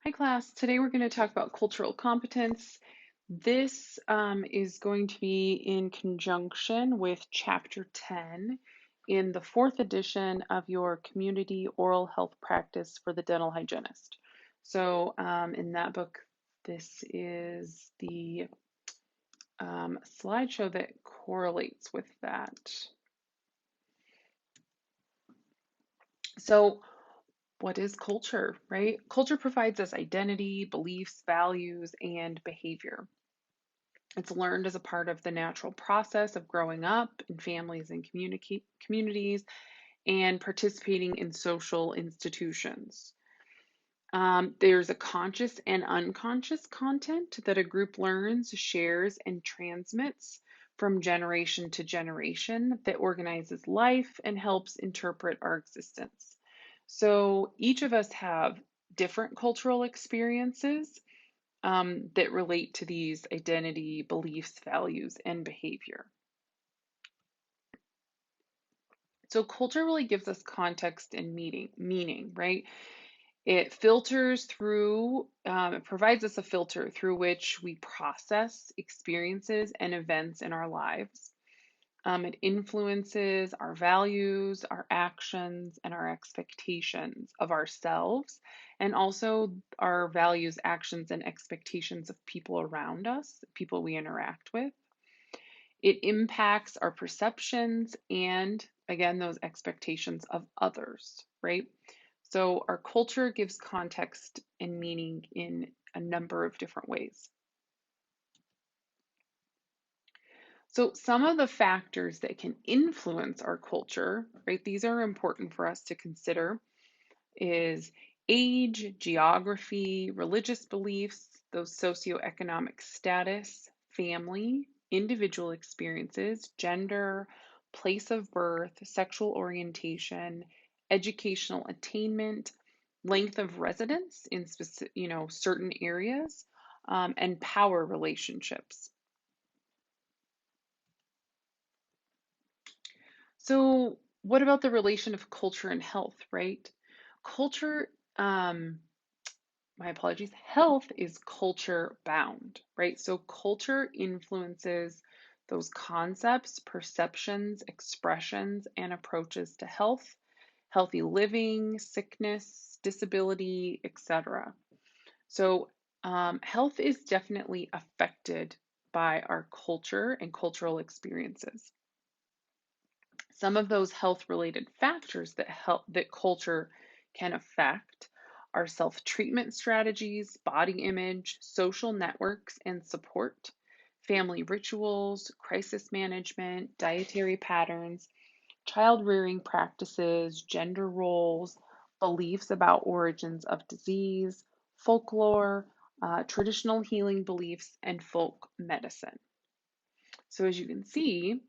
Hi, class. Today we're going to talk about cultural competence. This is going to be in conjunction with Chapter 10 in the fourth edition of your Community Oral Health Practice for the Dental Hygienist. So, in that book, this is the slideshow that correlates with that. So, what is culture, right? Culture provides us identity, beliefs, values, and behavior. It's learned as a part of the natural process of growing up in families and communities and participating in social institutions. There's a conscious and unconscious content that a group learns, shares, and transmits from generation to generation that organizes life and helps interpret our existence. So each of us have different cultural experiences that relate to these identity, beliefs, values, and behavior. So culture really gives us context and meaning, right? It filters through, it provides us a filter through which we process experiences and events in our lives. It influences our values, our actions, and our expectations of ourselves, and also our values, actions, and expectations of people around us, people we interact with. It impacts our perceptions and, again, those expectations of others, right? So our culture gives context and meaning in a number of different ways. So some of the factors that can influence our culture, right, these are important for us to consider, is age, geography, religious beliefs, those socioeconomic status, family, individual experiences, gender, place of birth, sexual orientation, educational attainment, length of residence in specific, certain areas, and power relationships. So, what about the relation of culture and health, right? Culture, my apologies, health is culture bound, right? So, culture influences those concepts, perceptions, expressions, and approaches to health, healthy living, sickness, disability, etc. So, health is definitely affected by our culture and cultural experiences. Some of those health related factors that culture can affect are self-treatment strategies, body image, social networks and support, family rituals, crisis management, dietary patterns, child rearing practices, gender roles, beliefs about origins of disease, folklore, traditional healing beliefs, and folk medicine. So as you can see,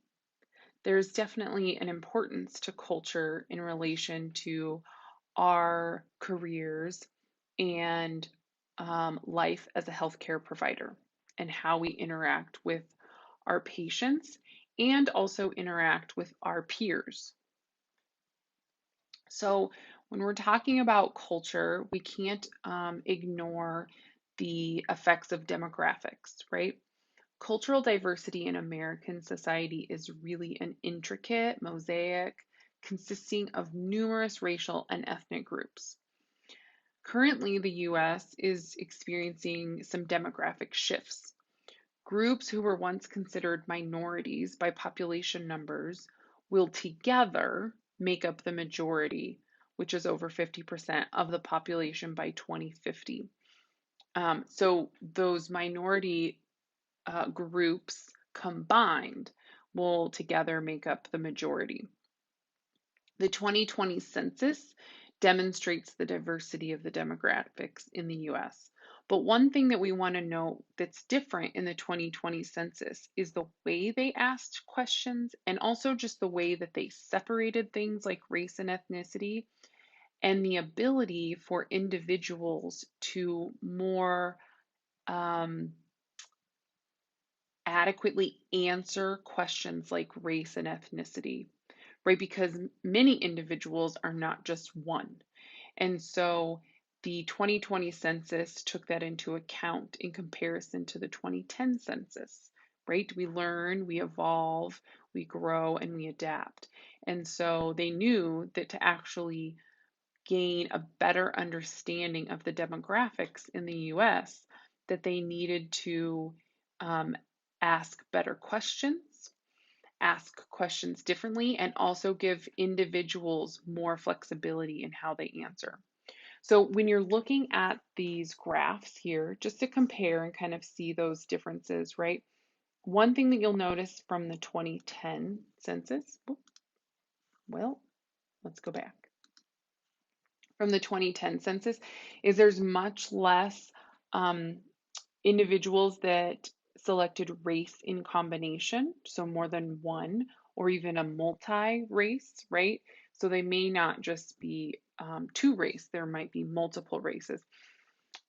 there's definitely an importance to culture in relation to our careers and life as a healthcare provider and how we interact with our patients and also interact with our peers. So, when we're talking about culture, we can't ignore the effects of demographics, right? Cultural diversity in American society is really an intricate mosaic consisting of numerous racial and ethnic groups. Currently, the US is experiencing some demographic shifts. Groups who were once considered minorities by population numbers will together make up the majority, which is over 50% of the population by 2050. So those minority groups combined will together make up the majority. The 2020 census demonstrates the diversity of the demographics in the US. But one thing that we want to note that's different in the 2020 census is the way they asked questions and also just the way that they separated things like race and ethnicity and the ability for individuals to more um, adequately answer questions like race and ethnicity, right? Because many individuals are not just one. And so the 2020 census took that into account in comparison to the 2010 census, right? We learn, we evolve, we grow, and we adapt. And so they knew that to actually gain a better understanding of the demographics in the US, that they needed to um, ask better questions, ask questions differently, and also give individuals more flexibility in how they answer. So when you're looking at these graphs here, just to compare and kind of see those differences, right? One thing that you'll notice from the 2010 census, well, let's go back. From the 2010 census is there's much less um, individuals that selected race in combination, so more than one, or even a multi-race, right? So they may not just be two race, there might be multiple races.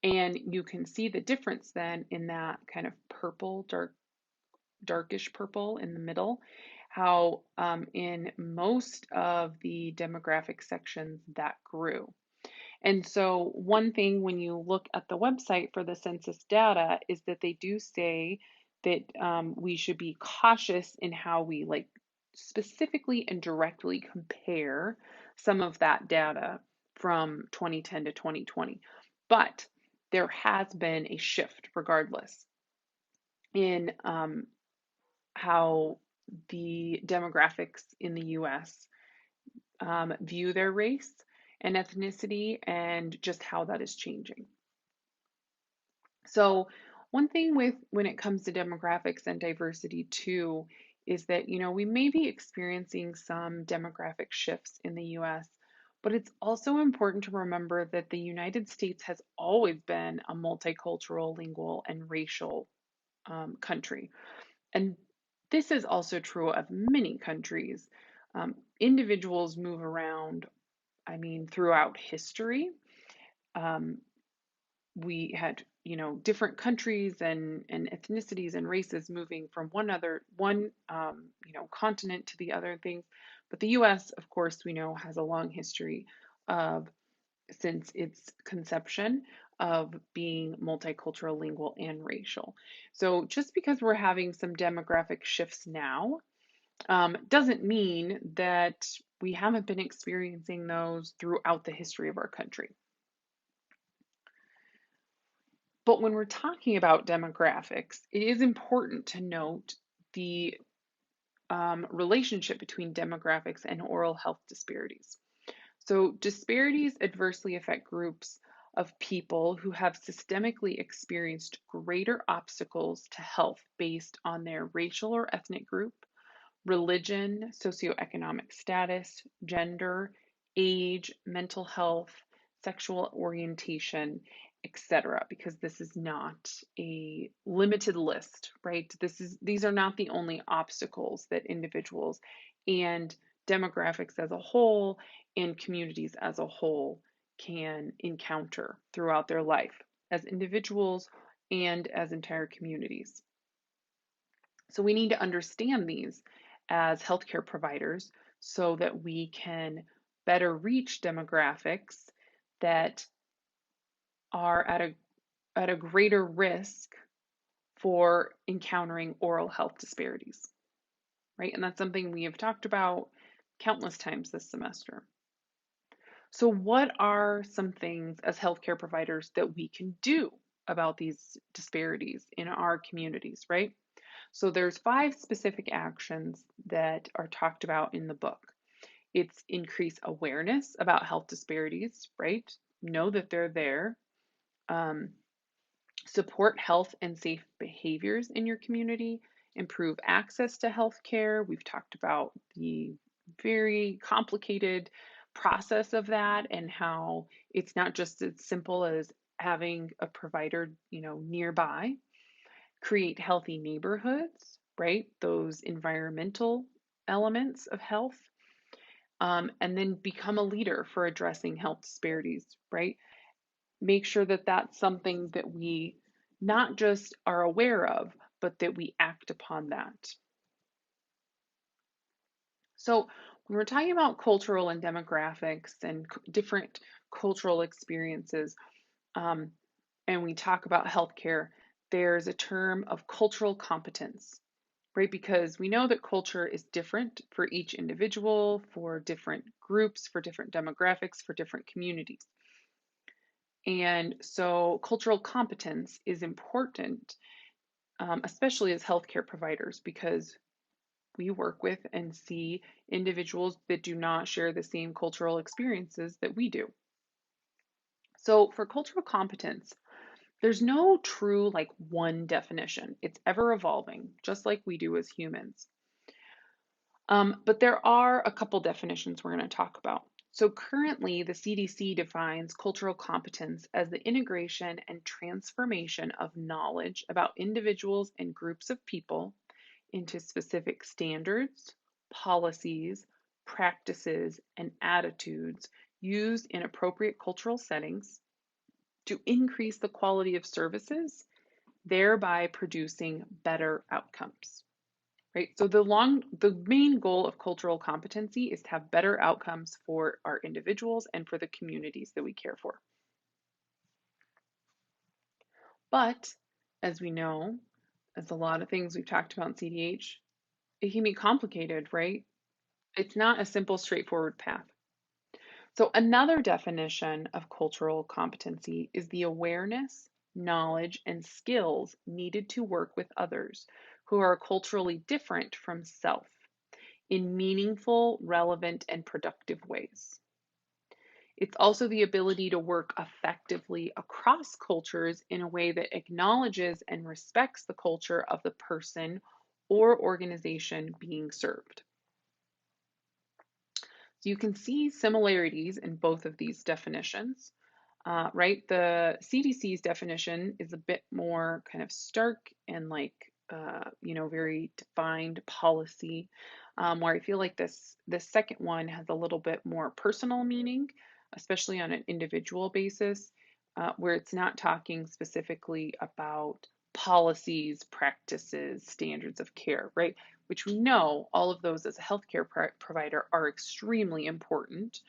And you can see the difference then in that kind of purple, darkish purple in the middle, how in most of the demographic sections that grew. And so, one thing when you look at the website for the census data is that they do say that we should be cautious in how we specifically and directly compare some of that data from 2010 to 2020. But there has been a shift, regardless, in how the demographics in the US view their race and ethnicity and just how that is changing. So, one thing with when it comes to demographics and diversity too is that, we may be experiencing some demographic shifts in the US, but it's also important to remember that the United States has always been a multicultural, lingual, and racial country. And this is also true of many countries. Individuals move around, I mean, throughout history. Um, we had, different countries and ethnicities and races moving from one continent to the other things. But the US, of course, we know has a long history of since its conception of being multicultural, lingual, and racial. So just because we're having some demographic shifts now, doesn't mean that we haven't been experiencing those throughout the history of our country. But when we're talking about demographics, it is important to note the relationship between demographics and oral health disparities. So, disparities adversely affect groups of people who have systemically experienced greater obstacles to health based on their racial or ethnic group, religion, socioeconomic status, gender, age, mental health, sexual orientation, etc. Because this is not a limited list, right? These are not the only obstacles that individuals and demographics as a whole and communities as a whole can encounter throughout their life as individuals and as entire communities. So we need to understand these as healthcare providers so that we can better reach demographics that are at a greater risk for encountering oral health disparities, right? And that's something we have talked about countless times this semester. So what are some things as healthcare providers that we can do about these disparities in our communities, right? So there's 5 specific actions that are talked about in the book. It's increase awareness about health disparities, right? Know that they're there. Um, Support health and safe behaviors in your community. Improve access to health care. We've talked about the very complicated process of that and how it's not just as simple as having a provider, nearby. Create healthy neighborhoods, right? Those environmental elements of health. And then become a leader for addressing health disparities, right? Make sure that that's something that we not just are aware of, but that we act upon that. So, when we're talking about cultural and demographics and different cultural experiences, um, and we talk about healthcare, there's a term of cultural competence, right? Because we know that culture is different for each individual, for different groups, for different demographics, for different communities. And so cultural competence is important, especially as healthcare providers, because we work with and see individuals that do not share the same cultural experiences that we do. So for cultural competence, there's no true like one definition. It's ever evolving, just like we do as humans. But there are a couple definitions we're going to talk about. So currently, the CDC defines cultural competence as the integration and transformation of knowledge about individuals and groups of people into specific standards, policies, practices, and attitudes used in appropriate cultural settings to increase the quality of services, thereby producing better outcomes. Right? So the main goal of cultural competency is to have better outcomes for our individuals and for the communities that we care for. But as we know, as a lot of things we've talked about in CDH, it can be complicated, right? It's not a simple, straightforward path. So another definition of cultural competency is the awareness, knowledge, and skills needed to work with others who are culturally different from self in meaningful, relevant, and productive ways. It's also the ability to work effectively across cultures in a way that acknowledges and respects the culture of the person or organization being served. So you can see similarities in both of these definitions, right? The CDC's definition is a bit more kind of stark and like, very defined policy, where I feel like this second one has a little bit more personal meaning, especially on an individual basis, where it's not talking specifically about policies, practices, standards of care, right? Which we know all of those as a healthcare provider are extremely important.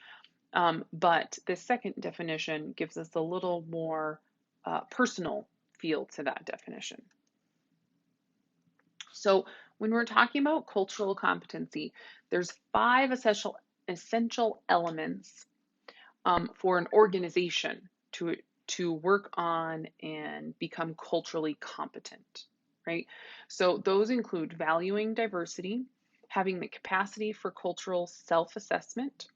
But the second definition gives us a little more personal feel to that definition. So when we're talking about cultural competency, there's five essential elements for an organization to work on and become culturally competent, right? So those include valuing diversity, having the capacity for cultural self-assessment,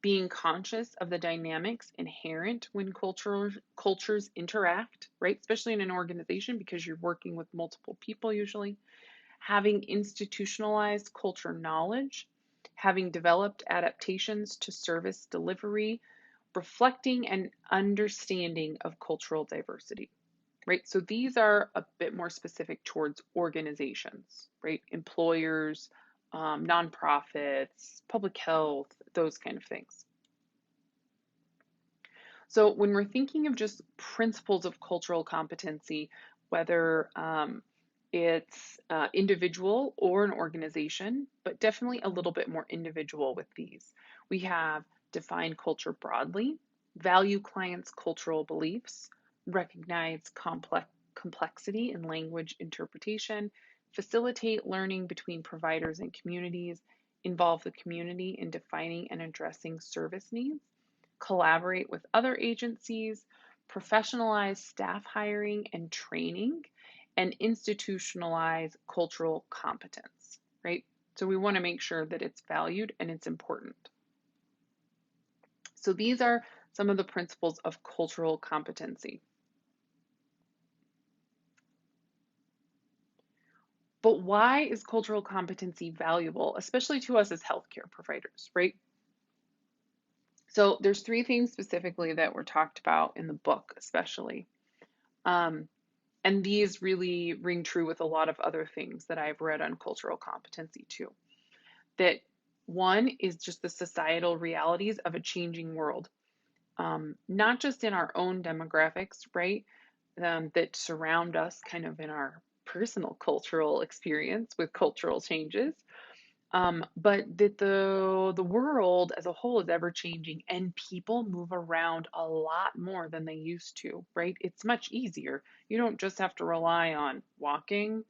being conscious of the dynamics inherent when cultures interact, right? Especially in an organization because you're working with multiple people usually, having institutionalized culture knowledge, having developed adaptations to service delivery, reflecting an understanding of cultural diversity, right? So these are a bit more specific towards organizations, right? Employers, nonprofits, public health, those kind of things. So when we're thinking of just principles of cultural competency, whether it's individual or an organization, but definitely a little bit more individual with these. We have define culture broadly, value clients' cultural beliefs, recognize complexity in language interpretation, facilitate learning between providers and communities, involve the community in defining and addressing service needs, collaborate with other agencies, professionalize staff hiring and training, and institutionalize cultural competence, right? So we want to make sure that it's valued and it's important. So these are some of the principles of cultural competency. But why is cultural competency valuable, especially to us as healthcare providers, right? So there's three things specifically that were talked about in the book, especially. Um, And these really ring true with a lot of other things that I've read on cultural competency too. That one is just the societal realities of a changing world, not just in our own demographics, right, that surround us kind of in our personal cultural experience with cultural changes, But that the world as a whole is ever changing and people move around a lot more than they used to, right? It's much easier. You don't just have to rely on walking,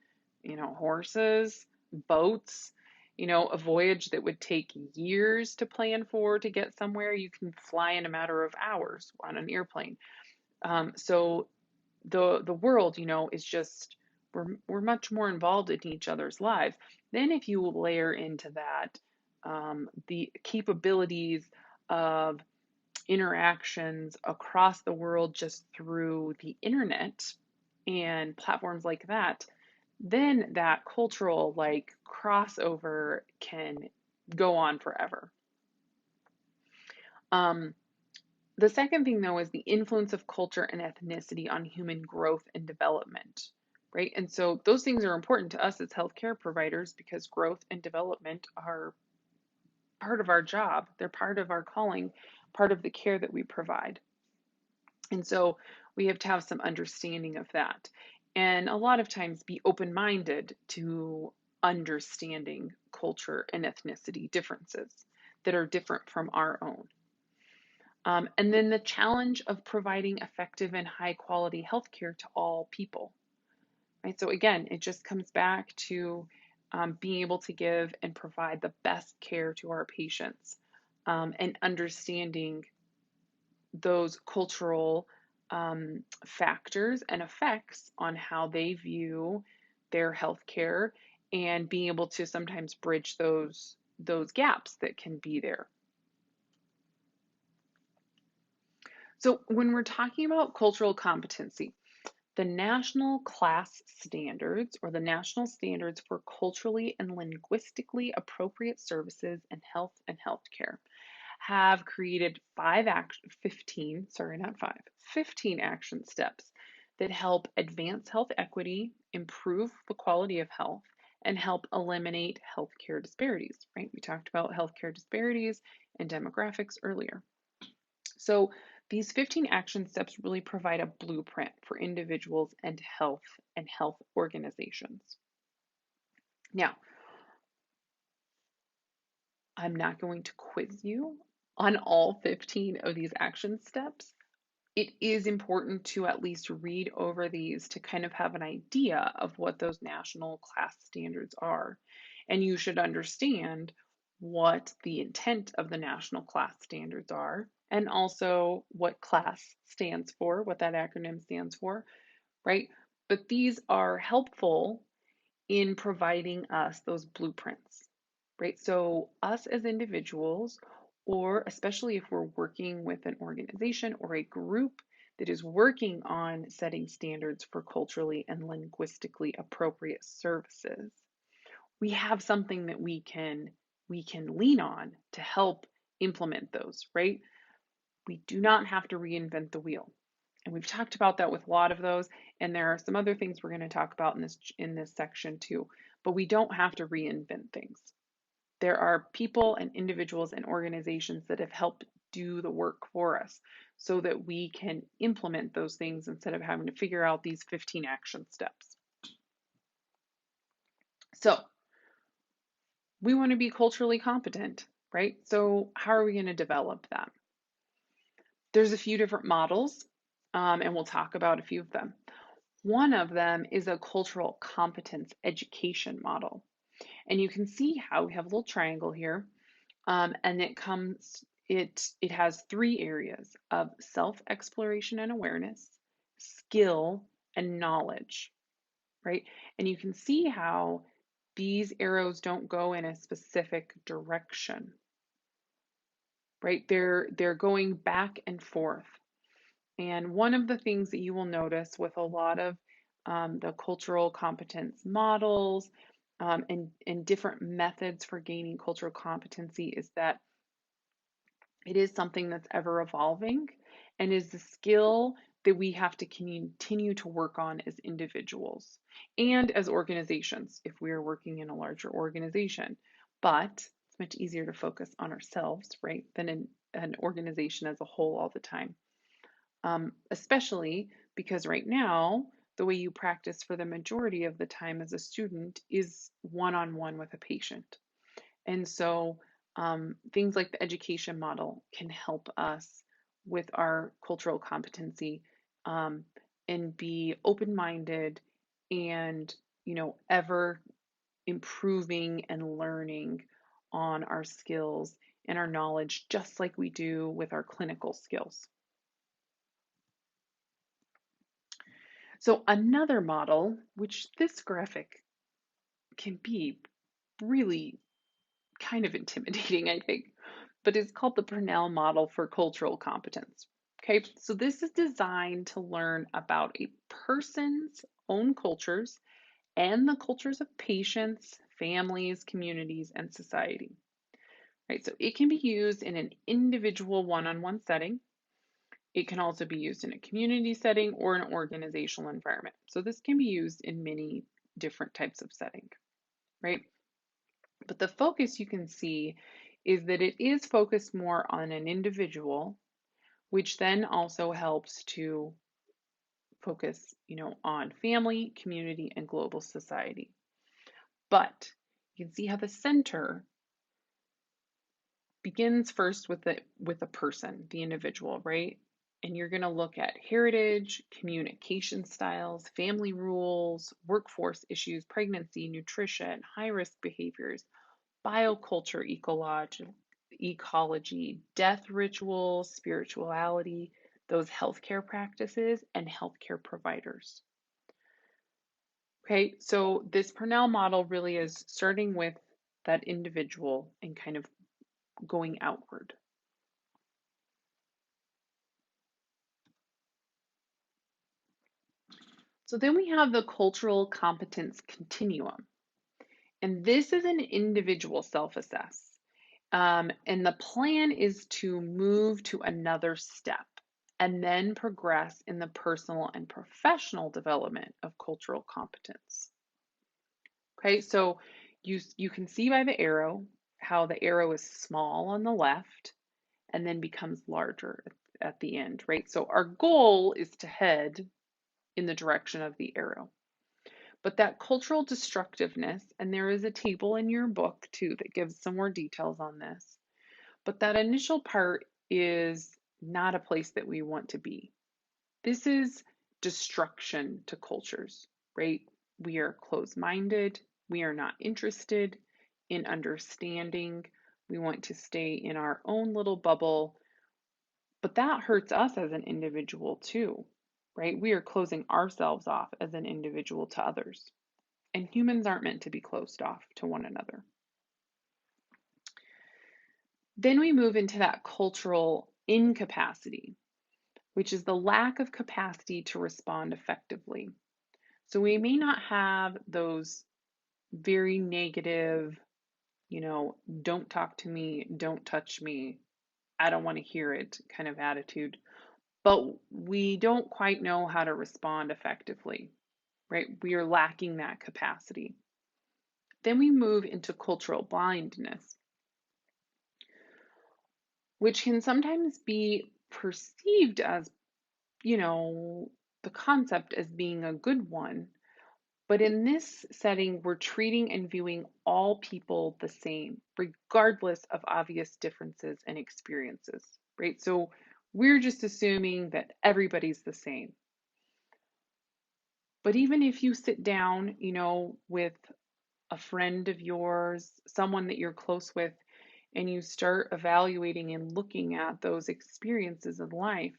horses, boats, a voyage that would take years to plan for to get somewhere. You can fly in a matter of hours on an airplane. So the world, is just we're much more involved in each other's lives. Then if you layer into that the capabilities of interactions across the world just through the internet and platforms like that, then that cultural like crossover can go on forever. Um, the second thing, though, is the influence of culture and ethnicity on human growth and development, right? And so those things are important to us as healthcare providers because growth and development are part of our job, they're part of our calling, part of the care that we provide. And so we have to have some understanding of that. And a lot of times be open minded to understanding culture and ethnicity differences that are different from our own. And then the challenge of providing effective and high quality healthcare to all people, right? So again, it just comes back to being able to give and provide the best care to our patients and understanding those cultural factors and effects on how they view their healthcare and being able to sometimes bridge those gaps that can be there. So when we're talking about cultural competency, the national class standards or the national standards for culturally and linguistically appropriate services in health and healthcare have created 15, sorry, not five, 15 action steps that help advance health equity, improve the quality of health, and help eliminate healthcare disparities, right? We talked about healthcare disparities and demographics earlier. So these 15 action steps really provide a blueprint for individuals and health organizations. Now, I'm not going to quiz you on all 15 of these action steps. It is important to at least read over these to kind of have an idea of what those national class standards are. And you should understand what the intent of the national class standards are, and also what class stands for, what that acronym stands for, right? But these are helpful in providing us those blueprints, right? So, us as individuals, or especially if we're working with an organization or a group that is working on setting standards for culturally and linguistically appropriate services, we have something that we can lean on to help implement those, right? We do not have to reinvent the wheel. And we've talked about that with a lot of those, and there are some other things we're going to talk about in this section too. But we don't have to reinvent things. There are people and individuals and organizations that have helped do the work for us so that we can implement those things instead of having to figure out these 15 action steps. So, we want to be culturally competent, right? So, how are we going to develop that? There's a few different models, and we'll talk about a few of them. One of them is a cultural competence education model. And you can see how we have a little triangle here. And it has three areas of self-exploration and awareness, skill, and knowledge, right? And you can see how these arrows don't go in a specific direction, right? They're going back and forth. And one of the things that you will notice with a lot of the cultural competence models and different methods for gaining cultural competency is that it is something that's ever evolving and is the skill that we have to continue to work on as individuals and as organizations if we are working in a larger organization. But it's much easier to focus on ourselves, right, than in an organization as a whole all the time. Especially because right now, the way you practice for the majority of the time as a student is one on one with a patient. And so things like the education model can help us with our cultural competency, um, and be open-minded and, ever improving and learning on our skills and our knowledge, just like we do with our clinical skills. So another model, which this graphic can be really kind of intimidating, I think, but it's called the Brunel model for cultural competence. Okay, so this is designed to learn about a person's own cultures and the cultures of patients, families, communities, and society. Right, so it can be used in an individual one-on-one setting. It can also be used in a community setting or an organizational environment. So this can be used in many different types of setting, right? But the focus you can see is that it is focused more on an individual, which then also helps to focus, on family, community, and global society. But you can see how the center begins first with the person, the individual, right? And you're going to look at heritage, communication styles, family rules, workforce issues, pregnancy, nutrition, high risk behaviors, bioculture, ecology, death rituals, spirituality, those healthcare practices, and healthcare providers. Okay, so this Purnell model really is starting with that individual and kind of going outward. So then we have the cultural competence continuum. And this is an individual self-assess. And the plan is to move to another step and then progress in the personal and professional development of cultural competence. Okay, so you can see by the arrow how the arrow is small on the left and then becomes larger at the end, right? So our goal is to head in the direction of the arrow. But that cultural destructiveness, and there is a table in your book too that gives some more details on this, but that initial part is not a place that we want to be. This is destruction to cultures, right? We are closed minded. We are not interested in understanding. We want to stay in our own little bubble. But that hurts us as an individual too, right? We are closing ourselves off as an individual to others. And humans aren't meant to be closed off to one another. Then we move into that cultural incapacity, which is the lack of capacity to respond effectively. So we may not have those very negative, don't talk to me, don't touch me, I don't want to hear it kind of attitude, but we don't quite know how to respond effectively, right? We are lacking that capacity. Then we move into cultural blindness, which can sometimes be perceived as, the concept as being a good one. But in this setting, we're treating and viewing all people the same, regardless of obvious differences and experiences, right? So we're just assuming that everybody's the same. But even if you sit down, with a friend of yours, someone that you're close with, and you start evaluating and looking at those experiences in life,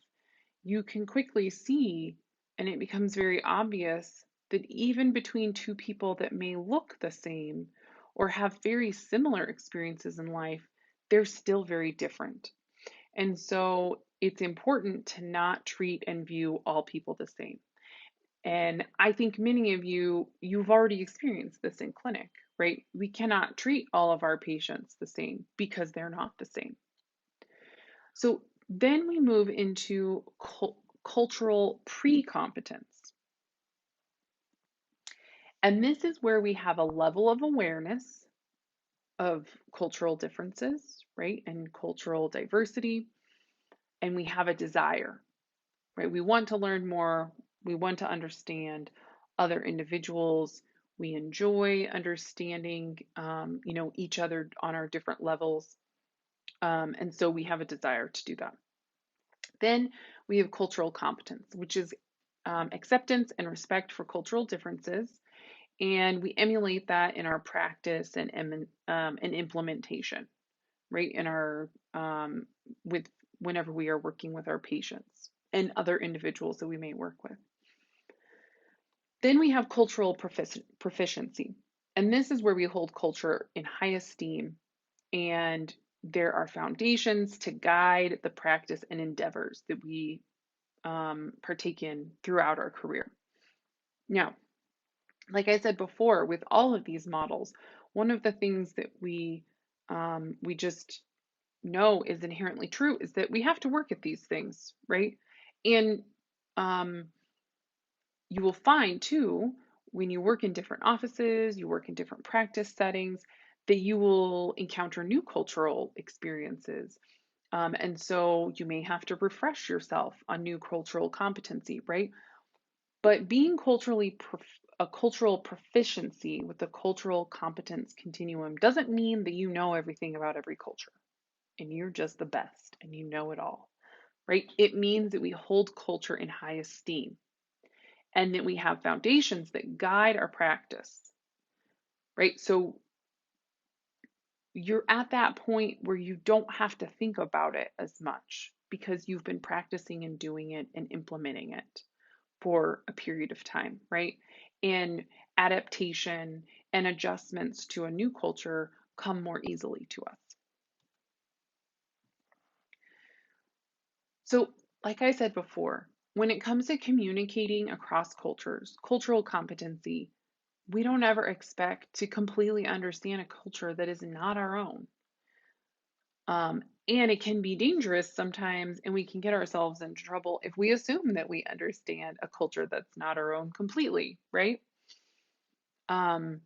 you can quickly see, and it becomes very obvious, that even between two people that may look the same or have very similar experiences in life, they're still very different. And so it's important to not treat and view all people the same. And I think many of you've already experienced this in clinic, right? We cannot treat all of our patients the same because they're not the same. So then we move into cultural pre-competence. And this is where we have a level of awareness of cultural differences, right? And cultural diversity. And we have a desire, right? We want to learn more. We want to understand other individuals. We enjoy understanding, each other on our different levels. And so we have a desire to do that. Then we have cultural competence, which is acceptance and respect for cultural differences. And we emulate that in our practice and implementation, right? In our with whenever we are working with our patients and other individuals that we may work with. Then we have cultural proficiency. And this is where we hold culture in high esteem, and there are foundations to guide the practice and endeavors that we partake in throughout our career. Now, like I said before, with all of these models, one of the things that we just know is inherently true is that we have to work at these things, right? And um, you will find too, when you work in different offices, you work in different practice settings, that you will encounter new cultural experiences. And so you may have to refresh yourself on new cultural competency, right? But being a cultural proficiency with the cultural competence continuum doesn't mean that you know everything about every culture and you're just the best and you know it all, right? It means that we hold culture in high esteem and that we have foundations that guide our practice, right? So you're at that point where you don't have to think about it as much because you've been practicing and doing it and implementing it for a period of time, right? And adaptation and adjustments to a new culture come more easily to us. So, like I said before, when it comes to communicating across cultures, cultural competency, we don't ever expect to completely understand a culture that is not our own. And it can be dangerous sometimes, and we can get ourselves in trouble if we assume that we understand a culture that's not our own completely, right? Um,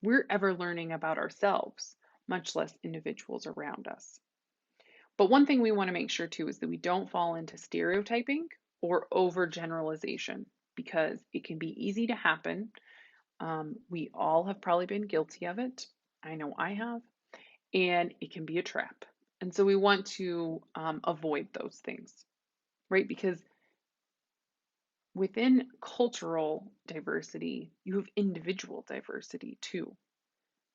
we're ever learning about ourselves, much less individuals around us. But one thing we want to make sure too is that we don't fall into stereotyping or overgeneralization because it can be easy to happen. We all have probably been guilty of it. I know I have, and it can be a trap. And so we want to avoid those things, right? Because within cultural diversity, you have individual diversity too,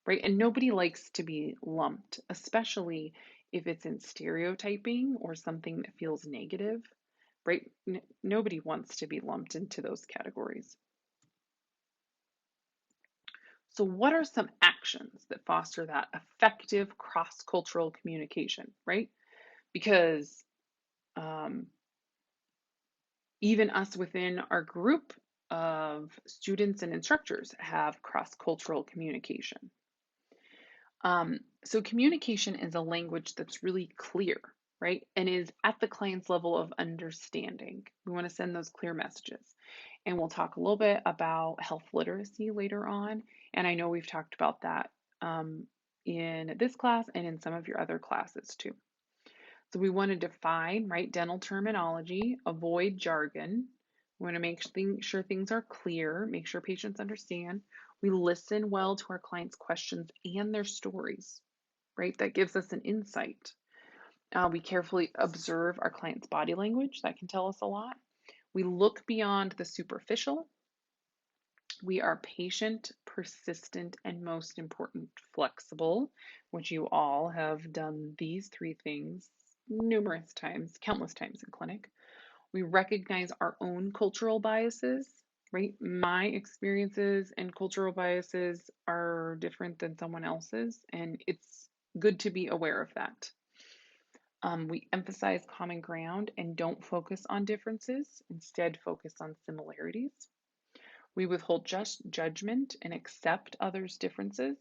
right? And nobody likes to be lumped, especially if it's in stereotyping or something that feels negative, right? Nobody wants to be lumped into those categories. So, what are some actions that foster that effective cross cultural communication, right? Because um, even us within our group of students and instructors have cross cultural communication. So communication is a language that's really clear, right? And is at the client's level of understanding. We want to send those clear messages. And we'll talk a little bit about health literacy later on. And I know we've talked about that in this class and in some of your other classes too. So we want to define, right, dental terminology, avoid jargon. We want to sure things are clear, make sure patients understand. We listen well to our clients' questions and their stories, right? That gives us an insight. We carefully observe our client's body language. That can tell us a lot. We look beyond the superficial. We are patient, persistent, and most important, flexible, which you all have done these three things numerous times, countless times in clinic. We recognize our own cultural biases, right? My experiences and cultural biases are different than someone else's, and it's good to be aware of that. We emphasize common ground and don't focus on differences, instead, focus on similarities. We withhold just judgment and accept others' differences.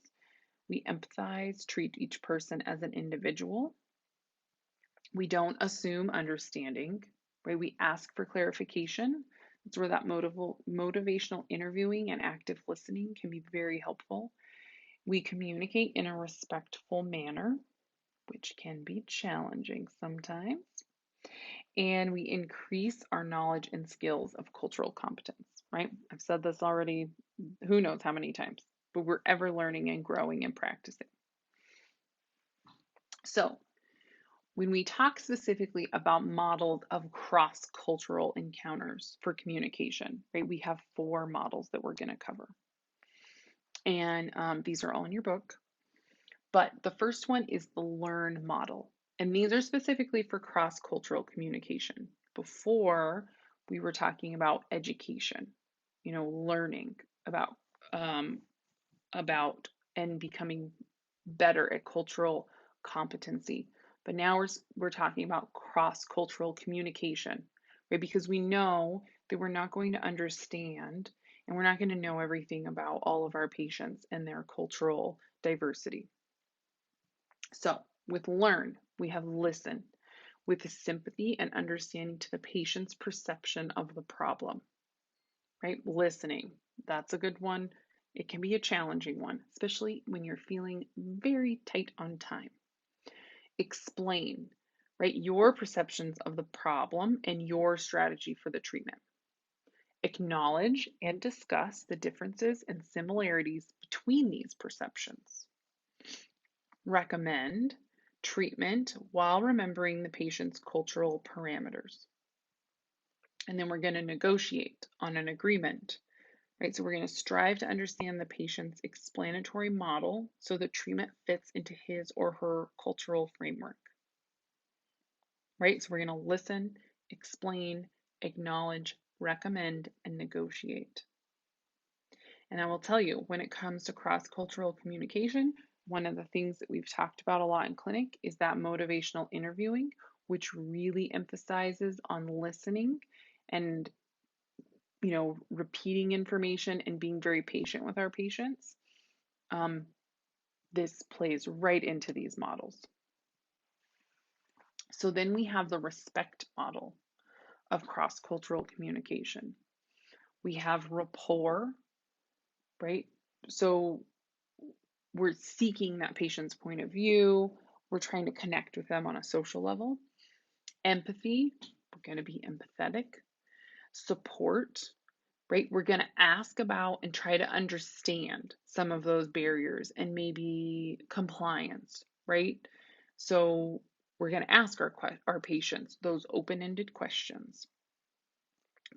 We empathize, treat each person as an individual. We don't assume understanding, right? We ask for clarification. That's where that motivational interviewing and active listening can be very helpful. We communicate in a respectful manner, which can be challenging sometimes. and we increase our knowledge and skills of cultural competence, right? I've said this already, who knows how many times, but we're ever learning and growing and practicing. So, when we talk specifically about models of cross-cultural encounters for communication, right, we have 4 models that we're going to cover. And these are all in your book. But the first one is the learn model. And these are specifically for cross-cultural communication. Before, we were talking about education, learning about um, about and becoming better at cultural competency. But now we're talking about cross-cultural communication, right? Because we know that we're not going to understand and we're not going to know everything about all of our patients and their cultural diversity. So, with learn, we have listen, with sympathy and understanding to the patient's perception of the problem, right? Listening, that's a good one. It can be a challenging one, especially when you're feeling very tight on time. Explain, right? Your perceptions of the problem and your strategy for the treatment. Acknowledge and discuss the differences and similarities between these perceptions. Recommend treatment while remembering the patient's cultural parameters. And then we're going to negotiate on an agreement, right? So we're going to strive to understand the patient's explanatory model so the treatment fits into his or her cultural framework, right? So we're going to listen, explain, acknowledge, recommend, and negotiate. And I will tell you, when it comes to cross-cultural communication, one of the things that we've talked about a lot in clinic is that motivational interviewing, which really emphasizes on listening and repeating information and being very patient with our patients. This plays right into these models. So then we have the respect model of cross-cultural communication. We have rapport, right? So we're seeking that patient's point of view. We're trying to connect with them on a social level. Empathy, we're going to be empathetic. Support, right? We're going to ask about and try to understand some of those barriers and maybe compliance, right? So we're going to ask our patients those open-ended questions.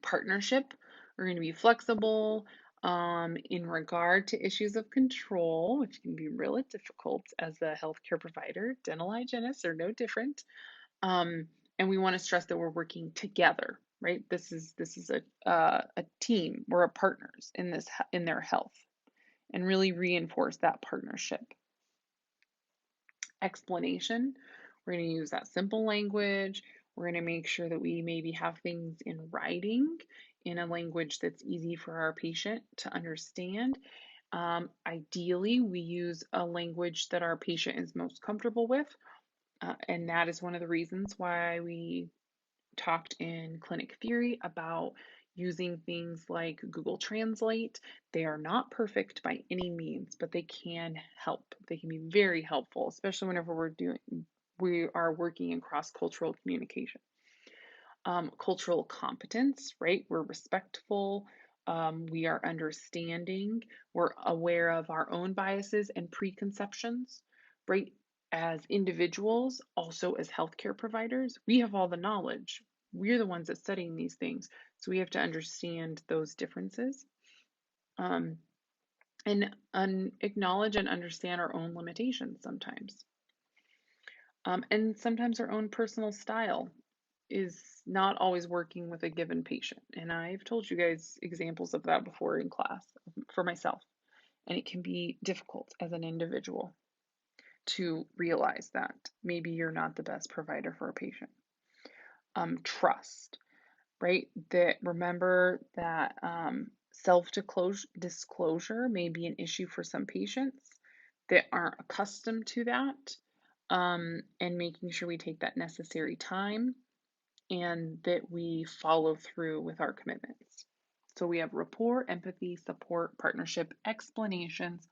Partnership, we're going to be flexible in regard to issues of control, which can be really difficult as a healthcare provider. Dental hygienists are no different. And we want to stress that we're working together, right? This is a team. We're partners in their health, and really reinforce that partnership. Explanation, we're going to use that simple language. We're going to make sure that we maybe have things in writing in a language that's easy for our patient to understand. Ideally, we use a language that our patient is most comfortable with. And that is one of the reasons why we talked in clinic theory about using things like Google Translate. They are not perfect by any means, but they can help. They can be very helpful, especially whenever we are working in cross-cultural communication. Cultural competence, right? We're respectful. We are understanding. We're aware of our own biases and preconceptions, right? As individuals, also as healthcare providers, we have all the knowledge. We're the ones that studying these things, so we have to understand those differences, and acknowledge and understand our own limitations sometimes, and sometimes our own personal style is not always working with a given patient. And I've told you guys examples of that before in class for myself. And it can be difficult as an individual to realize that maybe you're not the best provider for a patient. Trust, right? That remember that self-disclosure may be an issue for some patients that aren't accustomed to that, and making sure we take that necessary time and that we follow through with our commitments. So we have rapport, empathy, support, partnership, explanations,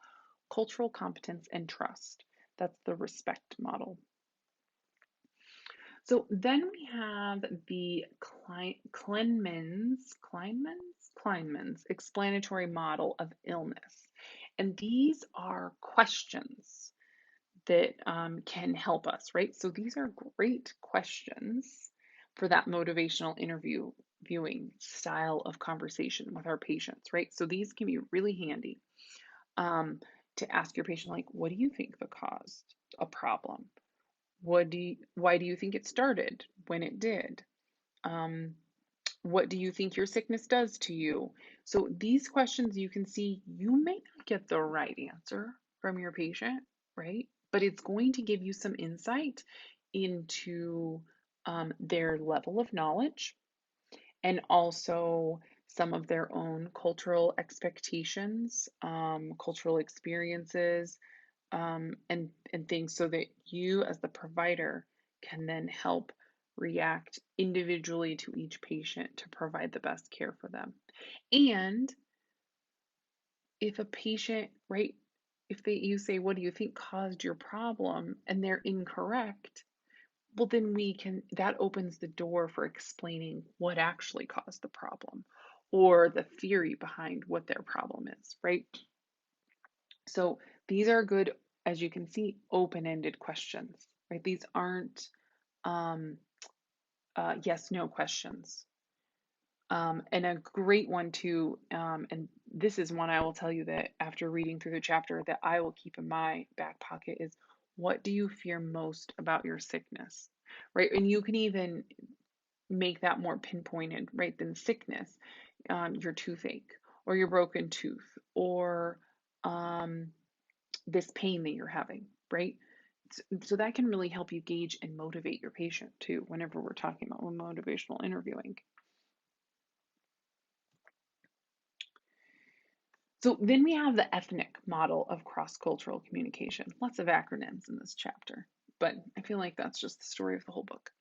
cultural competence, and trust. That's the respect model. So then we have the Kleinman's explanatory model of illness. And these are questions that can help us, right? So these are great questions for that motivational viewing style of conversation with our patients, right? So these can be really handy um, to ask your patient, like, what do you think that caused a problem? Why do you think it started when it did? Um, what do you think your sickness does to you? So these questions, you can see you may not get the right answer from your patient, right? But it's going to give you some insight into their level of knowledge and also some of their own cultural expectations, cultural experiences, and things so that you as the provider can then help react individually to each patient to provide the best care for them. And if a patient, right, if you say, what do you think caused your problem? And they're incorrect, well, then that opens the door for explaining what actually caused the problem or the theory behind what their problem is, right? So these are good, as you can see, open-ended questions, right? These aren't um, yes, no questions. And a great one too, and this is one I will tell you that after reading through the chapter that I will keep in my back pocket is, what do you fear most about your sickness? Right? And you can even make that more pinpointed, right, than sickness, your toothache or your broken tooth or um, this pain that you're having, right? So that can really help you gauge and motivate your patient too, whenever we're talking about motivational interviewing. So then we have the ethnic model of cross-cultural communication. Lots of acronyms in this chapter, but I feel like that's just the story of the whole book.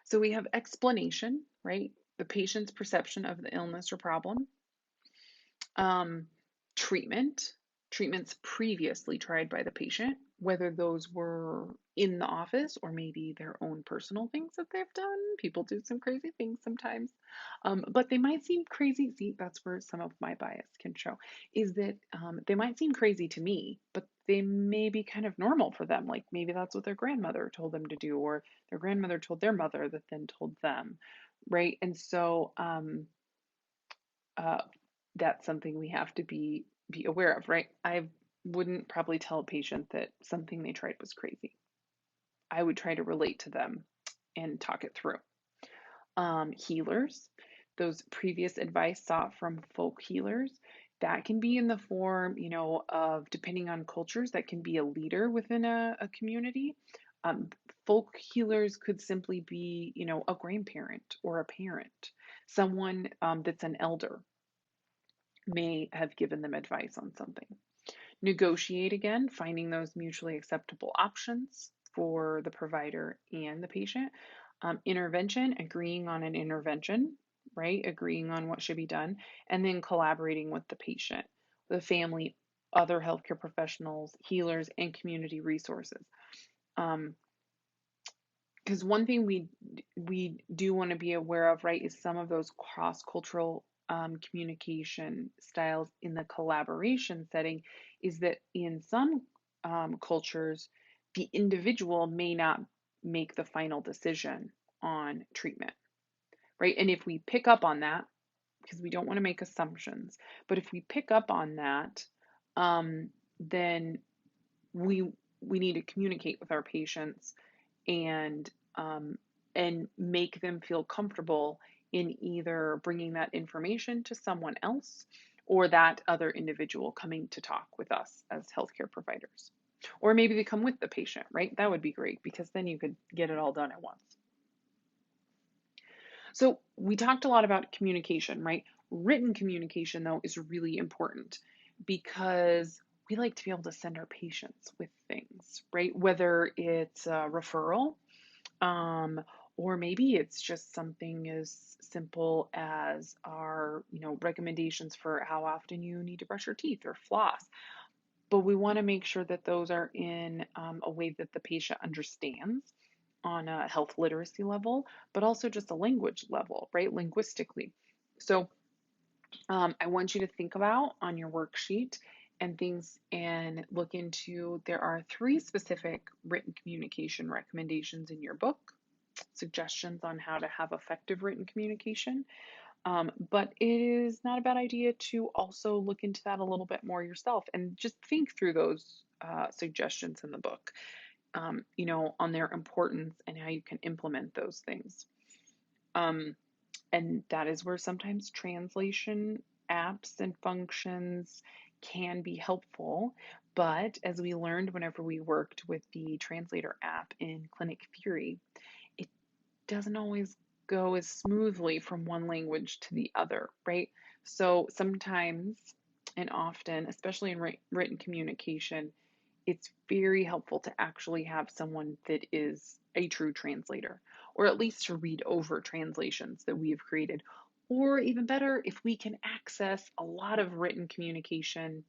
So we have explanation, right? The patient's perception of the illness or problem. Um, treatment, treatments previously tried by the patient, whether those were in the office or maybe their own personal things that they've done. People do some crazy things sometimes, but they might seem crazy. See, that's where some of my bias can show, is that they might seem crazy to me, but they may be kind of normal for them. Like maybe that's what their grandmother told them to do, or their grandmother told their mother that then told them, right? And so, uh, that's something we have to be aware of, right? I wouldn't probably tell a patient that something they tried was crazy. I would try to relate to them and talk it through. Healers, those previous advice sought from folk healers, that can be in the form, of depending on cultures, that can be a leader within a community. Um, folk healers could simply be, a grandparent or a parent, someone that's an elder may have given them advice on something. Negotiate again, finding those mutually acceptable options for the provider and the patient. Intervention, agreeing on an intervention, right? Agreeing on what should be done, and then collaborating with the patient, the family, other healthcare professionals, healers, and community resources. Um, because one thing we do want to be aware of, right, is some of those cross-cultural communication styles in the collaboration setting is that in some cultures the individual may not make the final decision on treatment, right? And if we pick up on that, because we don't want to make assumptions, but if we pick up on that, then we we need to communicate with our patients and um, and make them feel comfortable in either bringing that information to someone else or that other individual coming to talk with us as healthcare providers. Or maybe they come with the patient, right? That would be great because then you could get it all done at once. So we talked a lot about communication, right? Written communication, though, is really important because we like to be able to send our patients with things, right? Whether it's a referral, um, or maybe it's just something as simple as our, recommendations for how often you need to brush your teeth or floss. But we want to make sure that those are in a way that the patient understands on a health literacy level, but also just a language level, right? Linguistically. So I want you to think about on your worksheet and things and look into there are 3 specific written communication recommendations in your book, suggestions on how to have effective written communication. But it is not a bad idea to also look into that a little bit more yourself and just think through those suggestions in the book, on their importance and how you can implement those things. Um, and that is where sometimes translation apps and functions can be helpful. But as we learned whenever we worked with the translator app in clinic theory, it doesn't always go as smoothly from one language to the other, right? So sometimes and often, especially in written communication, it's very helpful to actually have someone that is a true translator, or at least to read over translations that we have created. Or even better, if we can access a lot of written communication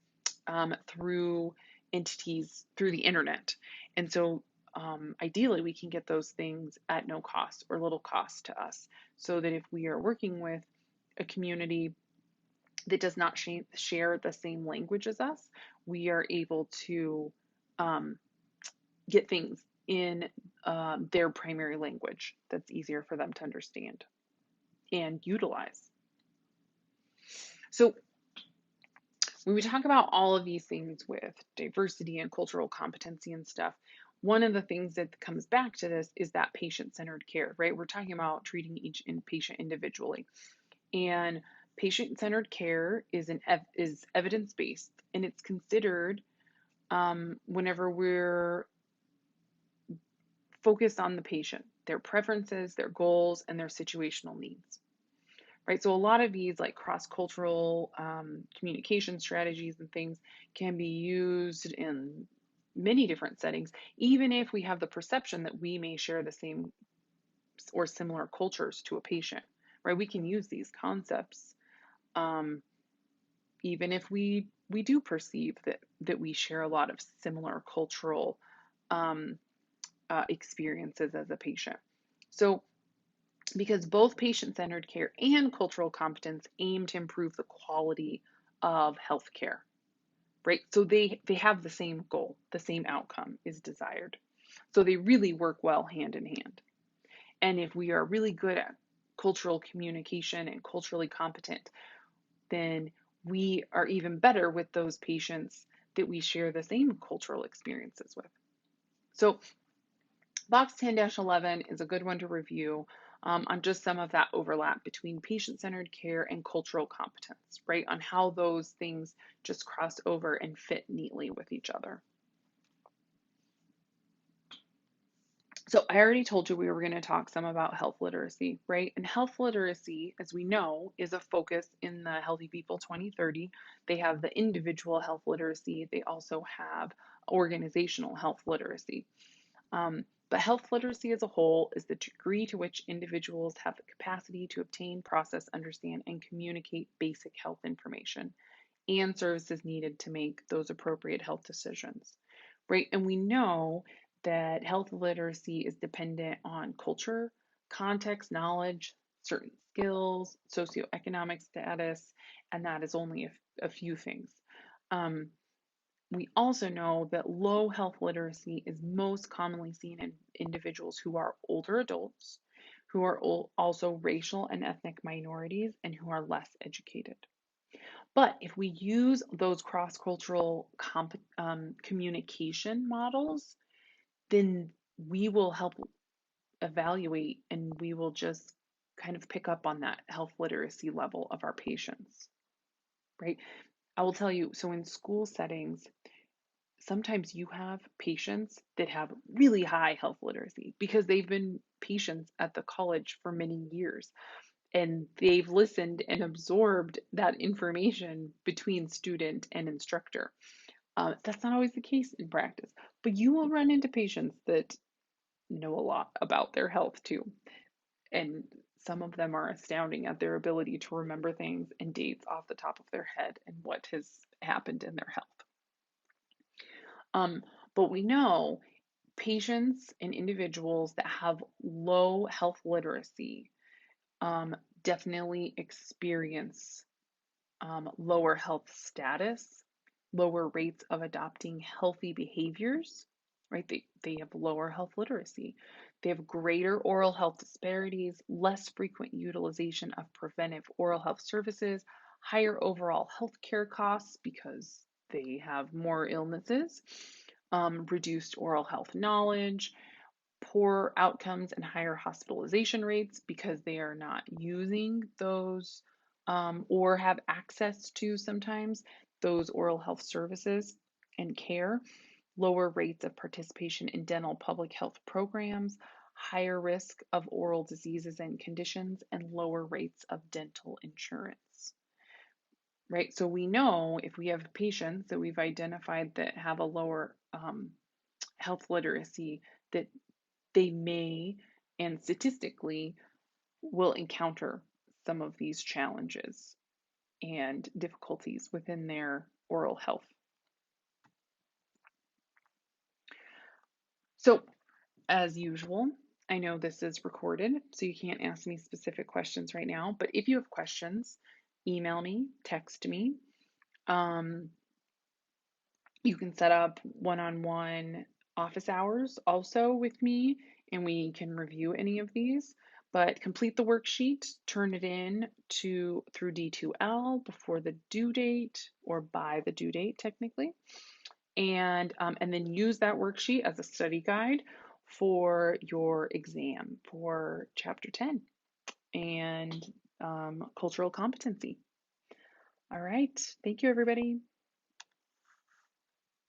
through entities through the internet. And so ideally, we can get those things at no cost or little cost to us, so that if we are working with a community that does not share the same language as us, we are able to um, get things in their primary language that's easier for them to understand and utilize. So when we talk about all of these things with diversity and cultural competency and stuff, one of the things that comes back to this is that patient-centered care, right? We're talking about treating each patient individually. And patient-centered care is evidence-based, and it's considered whenever we're focused on the patient, their preferences, their goals, and their situational needs. Right, so a lot of these like cross-cultural communication strategies and things can be used in many different settings, even if we have the perception that we may share the same or similar cultures to a patient, right? We can use these concepts um, even if we do perceive that we share a lot of similar cultural um, experiences as a patient. So because both patient-centered care and cultural competence aim to improve the quality of healthcare, right? So they have the same goal, the same outcome is desired. So they really work well hand in hand. And if we are really good at cultural communication and culturally competent, then we are even better with those patients that we share the same cultural experiences with. So Box 10-11 is a good one to review on just some of that overlap between patient-centered care and cultural competence, right? On how those things just cross over and fit neatly with each other. So I already told you we were going to talk some about health literacy, right? And health literacy, as we know, is a focus in the Healthy People 2030. They have the individual health literacy. They also have organizational health literacy. But health literacy as a whole is the degree to which individuals have the capacity to obtain, process, understand, and communicate basic health information and services needed to make those appropriate health decisions, right? And we know that health literacy is dependent on culture, context, knowledge, certain skills, socioeconomic status, and that is only a few things. Um, we also know that low health literacy is most commonly seen in individuals who are older adults, who are also racial and ethnic minorities, and who are less educated. But if we use those cross-cultural communication models, then we will help evaluate and we will just kind of pick up on that health literacy level of our patients, right? I will tell you, so in school settings, sometimes you have patients that have really high health literacy because they've been patients at the college for many years and they've listened and absorbed that information between student and instructor. That's not always the case in practice, but you will run into patients that know a lot about their health too. And some of them are astounding at their ability to remember things and dates off the top of their head and what has happened in their health. Um, but we know patients and individuals that have low health literacy definitely experience lower health status, lower rates of adopting healthy behaviors, right? They have lower health literacy. They have greater oral health disparities, less frequent utilization of preventive oral health services, higher overall health care costs because they have more illnesses, reduced oral health knowledge, poor outcomes and higher hospitalization rates because they are not using those or have access to sometimes those oral health services and care, lower rates of participation in dental public health programs, higher risk of oral diseases and conditions, and lower rates of dental insurance. Right? So we know if we have patients that we've identified that have a lower health literacy, that they may and statistically will encounter some of these challenges and difficulties within their oral health. So, as usual, I know this is recorded, so you can't ask me specific questions right now, but if you have questions, email me, text me. Um, You can set up one-on-one office hours also with me, and we can review any of these. But complete the worksheet, turn it in to through D2L before the due date or by the due date technically, and then use that worksheet as a study guide for your exam for Chapter 10 and cultural competency. All right, thank you, everybody.